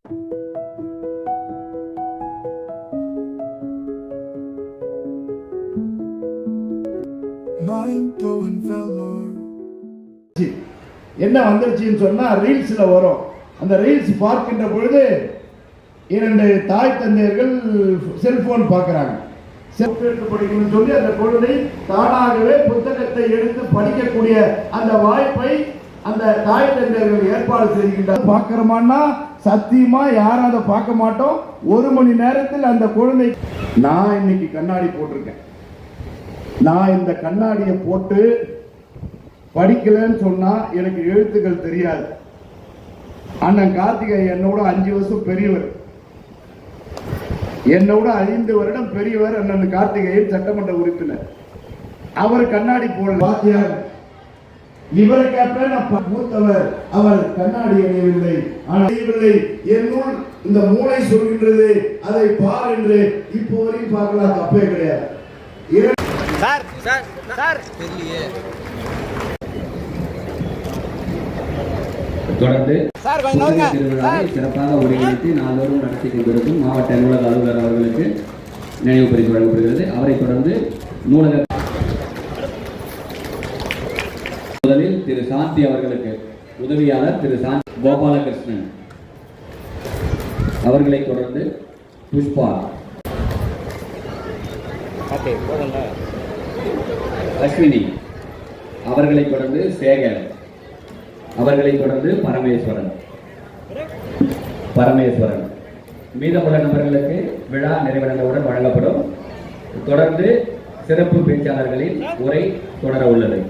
என்ன வந்துருச்சுன்னு சொன்னா ரீல்ஸ்ல வரும். அந்த ரீல்ஸ் பார்க்கின்ற பொழுது இரண்டு தாய் தந்தையர்கள் செல்போன் பார்க்கிறாங்க. படிக்கணும்னு சொல்லி அந்த குழந்தை தானாகவே புத்தகத்தை எடுத்து படிக்கக்கூடிய அந்த வாய்ப்பை அந்த தாய் தந்தையர்கள் ஏற்பாடு செய்கின்றார். பார்க்கிறோமான்னா சத்தியமா யாரும் அதை பார்க்க மாட்டோம். 1 மணி நேரத்தில் அந்த குழந்தை. நான் இன்னைக்கு கண்ணாடி போட்டிருக்கேன். நான் இந்த கண்ணாடியை போட்டு படிக்கலன்னு சொன்னா எனக்கு எழுத்துக்கள் தெரியாது. அண்ணன் கார்த்திகை என்னோட 5 வருஷம் பெரியவர், என்னோட 5 வருடம் பெரியவர். அண்ணன் கார்த்திகேயன் சட்டமன்ற உறுப்பினர். அவர் கண்ணாடி போடல. இவரை கேட்ப மூத்தவர், அவர் கண்ணாடி அணியவில்லை. ஆனால் என்னுள் இந்த மூளை சொல்கின்றது அதை பார் என்று இப்போ வரையும் பார்க்கலாம், தப்பே கிடையாது. தொடர்ந்து சிறப்பாக ஒருங்கிணைத்து நாள்தோறும் நடத்தி கொண்டிருக்கும் மாவட்ட நூலக அலுவலர் அவர்களுக்கு நினைவு பரிசு வழங்கப்படுகிறது. அவரை தொடர்ந்து நூலக முதலில் திரு சாந்தி அவர்களுக்கு உதவியாளர் திரு சாந்தி கோபாலகிருஷ்ணன், அவர்களை தொடர்ந்து புஷ்பா, அஸ்வினி, அவர்களை தொடர்ந்து சேகர், அவர்களை தொடர்ந்து பரமேஸ்வரன். மீதமுள்ள நபர்களுக்கு விழா நிறைவடைந்தவுடன் வழங்கப்படும். தொடர்ந்து சிறப்பு பேச்சாளர்களின் உரை தொடர உள்ளது.